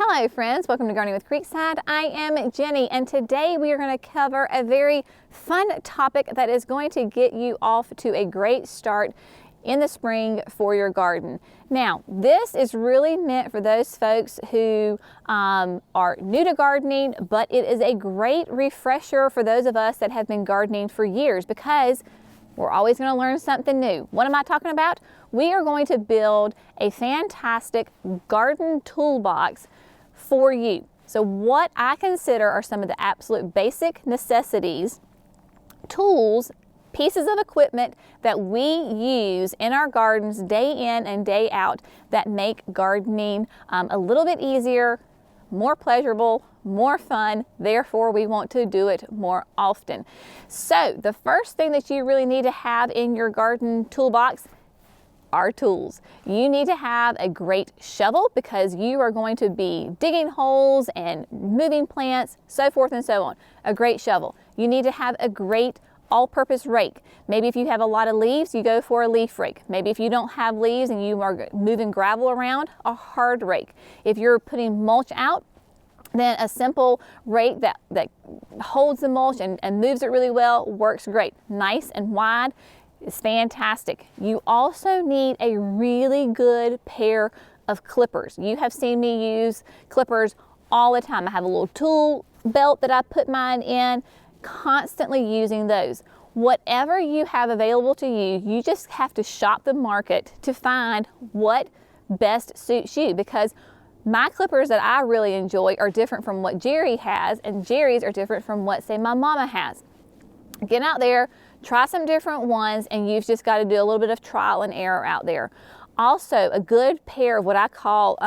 Hello friends, welcome to Gardening with Creekside. I am Jenny and today we are going to cover a very fun topic that is going to get you off to a great start in the spring for your garden. Now, this is really meant for those folks who are new to gardening, but it is a great refresher for those of us that have been gardening for years because we're always going to learn something new. What am I talking about? We are going to build a fantastic garden toolbox for you. So what I consider are some of the absolute basic necessities, tools, pieces of equipment that we use in our gardens day in and day out that make gardening a little bit easier, more pleasurable, more fun. Therefore, we want to do it more often. So the first thing that you really need to have in your garden toolbox are tools. You need to have a great shovel because you are going to be digging holes and moving plants, so forth and so on. A great shovel. You need to have a great all-purpose rake. Maybe if you have a lot of leaves, you go for a leaf rake. Maybe if you don't have leaves and you are moving gravel around, a hard rake. If you're putting mulch out, then a simple rake that holds the mulch and moves it really well works great. Nice and wide. It's fantastic. You also need a really good pair of clippers. You have seen me use clippers all the time. I have a little tool belt that I put mine in, constantly using those. Whatever you have available to you, you just have to shop the market to find what best suits you, because my clippers that I really enjoy are different from what Jerry has, and Jerry's are different from what, say, my mama has. Get out there, try some different ones, and you've just got to do a little bit of trial and error out there. Also, a good pair of what I call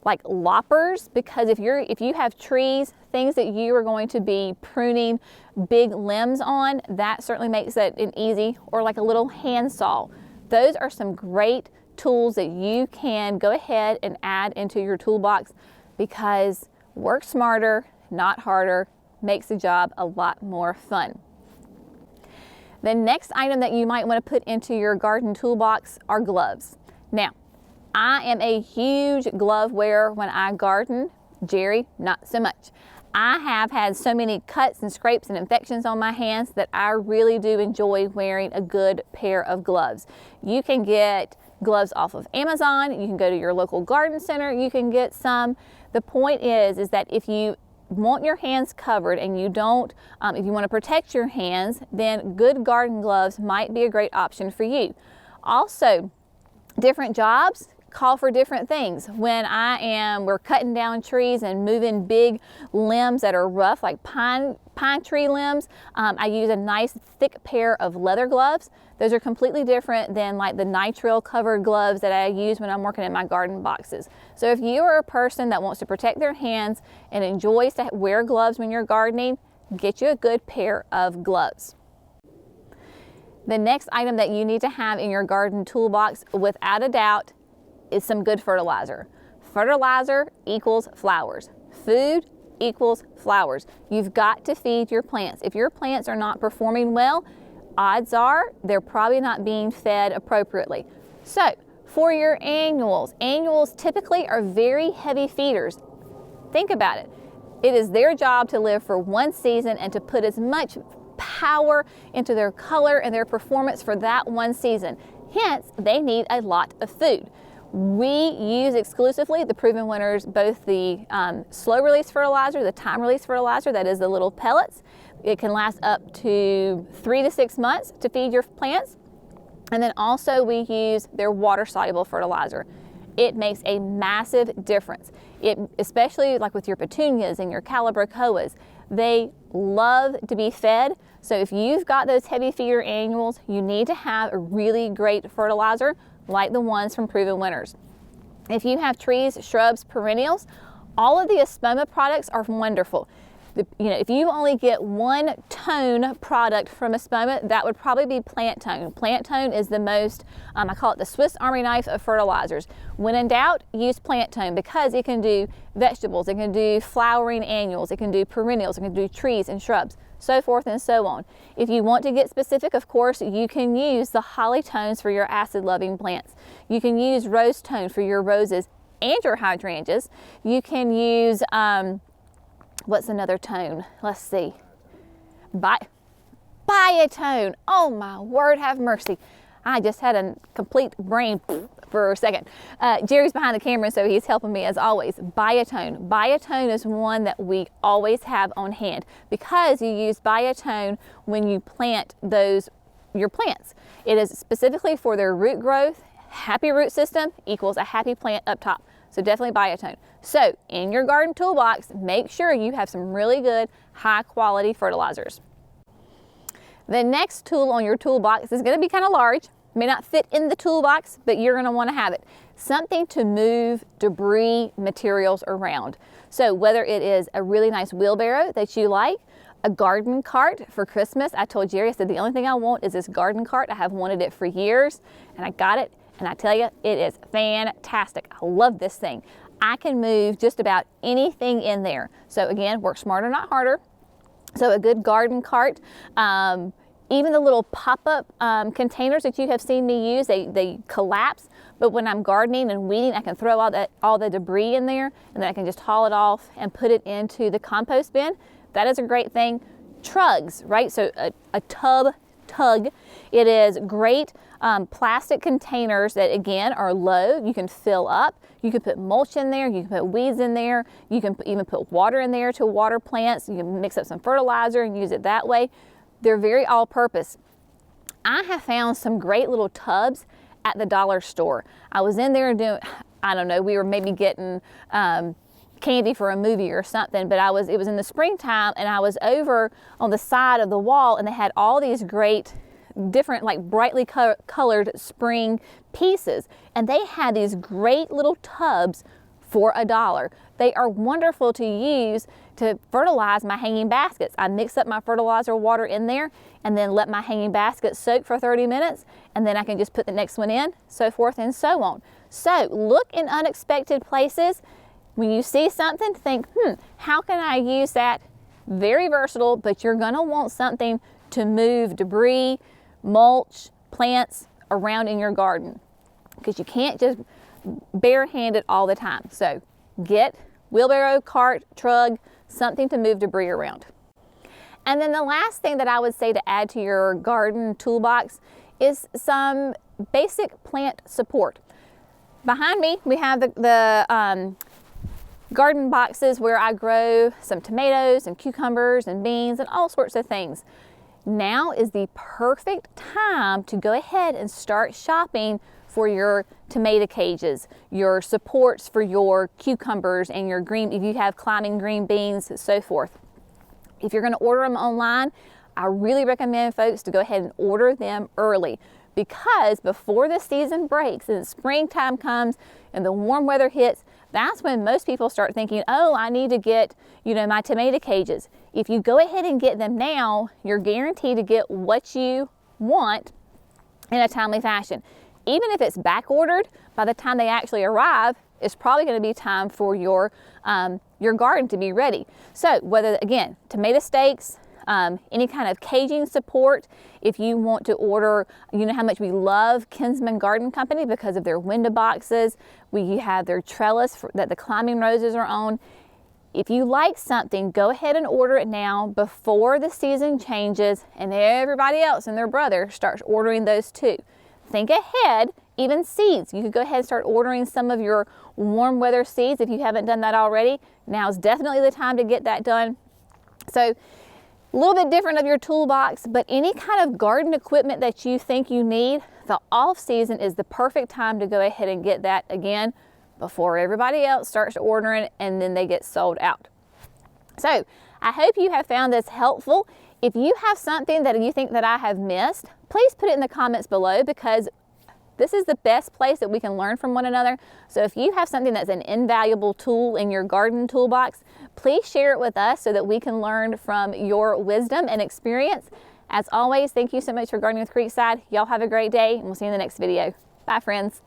like loppers, because if you have trees, things that you are going to be pruning big limbs on, that certainly makes it an easy, or like a little handsaw. Those are some great tools that you can go ahead and add into your toolbox, because work smarter, not harder, makes the job a lot more fun. The next item that you might want to put into your garden toolbox are gloves. Now, I am a huge glove wearer when I garden. Jerry, not so much. I have had so many cuts and scrapes and infections on my hands that I really do enjoy wearing a good pair of gloves. You can get gloves off of Amazon. You can go to your local garden center. You can get some. The point is that if you want your hands covered and you don't, if you want to protect your hands, then good garden gloves might be a great option for you. Also, different jobs call for different things. When we're cutting down trees and moving big limbs that are rough, like pine tree limbs, I use a nice thick pair of leather gloves. Those are completely different than like the nitrile covered gloves that I use when I'm working in my garden boxes. So if you are a person that wants to protect their hands and enjoys to wear gloves when you're gardening, get you a good pair of gloves. The next item that you need to have in your garden toolbox, without a doubt, is some good fertilizer. Fertilizer equals flowers. Food equals flowers. You've got to feed your plants. If your plants are not performing well, odds are they're probably not being fed appropriately. So for your annuals typically are very heavy feeders. Think about it. It is their job to live for one season and to put as much power into their color and their performance for that one season. Hence, they need a lot of food. We use exclusively the proven winners, both the slow release fertilizer, the time release fertilizer, that is the little pellets. It can last up to 3 to 6 months to feed your plants. And then also we use their water soluble fertilizer. It makes a massive difference. Especially like with your petunias and your calibrachoas, they love to be fed. So if you've got those heavy feeder annuals, you need to have a really great fertilizer like the ones from Proven Winners. If you have trees, shrubs, perennials, all of the Espoma products are wonderful. If you only get one tone product from Espoma, that would probably be Plant Tone. Plant Tone is the most, I call it the Swiss Army knife of fertilizers. When in doubt, use Plant Tone because it can do vegetables, it can do flowering annuals, it can do perennials, it can do trees and shrubs, so forth and so on. If you want to get specific, of course, you can use the Holly Tones for your acid-loving plants. You can use Rose Tone for your roses and your hydrangeas. You can use, what's another tone? Let's see. Biotone. Oh my word, have mercy. I just had a complete brain for a second. Jerry's behind the camera, so he's helping me as always. Biotone. Biotone is one that we always have on hand because you use biotone when you plant your plants. It is specifically for their root growth. Happy root system equals a happy plant up top. So definitely biotone. So in your garden toolbox, make sure you have some really good high quality fertilizers. The next tool on your toolbox is going to be kind of large. May not fit in the toolbox, but you're going to want to have it. Something to move debris materials around. So whether it is a really nice wheelbarrow that you like, a garden cart for Christmas. I told Jerry, I said, the only thing I want is this garden cart. I have wanted it for years, and I got it. And I tell you, it is fantastic. I love this thing. I can move just about anything in there. So again, work smarter, not harder. So a good garden cart. Even the little pop-up containers that you have seen me use, they collapse. But when I'm gardening and weeding, I can throw all the debris in there, and then I can just haul it off and put it into the compost bin. That is a great thing. Trugs, right? So a tug. It is great plastic containers that again are low. You can fill up. You can put mulch in there. You can put weeds in there. You can even put water in there to water plants. You can mix up some fertilizer and use it that way. They're very all-purpose. I have found some great little tubs at the dollar store. I was in there doing, I don't know, we were maybe getting candy for a movie or something, but it was in the springtime, and I was over on the side of the wall, and they had all these great different, like brightly colored spring pieces, and they had these great little tubs for $1. They are wonderful to use to fertilize my hanging baskets. I mix up my fertilizer water in there and then let my hanging basket soak for 30 minutes, and then I can just put the next one in, so forth and so on. So look in unexpected places. When you see something, think, how can I use that? Very versatile, but you're gonna want something to move debris, mulch, plants around in your garden, because you can't just barehanded it all the time. So get wheelbarrow, cart, trug, something to move debris around. And then the last thing that I would say to add to your garden toolbox is some basic plant support. Behind me, we have the garden boxes where I grow some tomatoes and cucumbers and beans and all sorts of things. Now is the perfect time to go ahead and start shopping for your tomato cages, your supports for your cucumbers and your green, if you have climbing green beans, so forth. If you're going to order them online, I really recommend folks to go ahead and order them early, because before the season breaks and springtime comes and the warm weather hits, that's when most people start thinking, oh, I need to get, my tomato cages. If you go ahead and get them now, you're guaranteed to get what you want in a timely fashion. Even if it's back ordered, by the time they actually arrive, it's probably going to be time for your garden to be ready. So whether, again, tomato stakes, any kind of caging support, if you want to order, you know how much we love Kinsman Company because of their window boxes. We have their trellis that the climbing roses are on. If you like something, go ahead and order it now before the season changes and everybody else and their brother starts ordering those too. Think ahead, even seeds. You could go ahead and start ordering some of your warm weather seeds if you haven't done that already. Now is definitely the time to get that done. So a little bit different of your toolbox, but any kind of garden equipment that you think you need, the off season is the perfect time to go ahead and get that again before everybody else starts ordering and then they get sold out. So I hope you have found this helpful. If you have something that you think that I have missed, please put it in the comments below, because this is the best place that we can learn from one another. So if you have something that's an invaluable tool in your garden toolbox, please share it with us so that we can learn from your wisdom and experience. As always, thank you so much for gardening with Creekside. Y'all have a great day, and we'll see you in the next video. Bye, friends.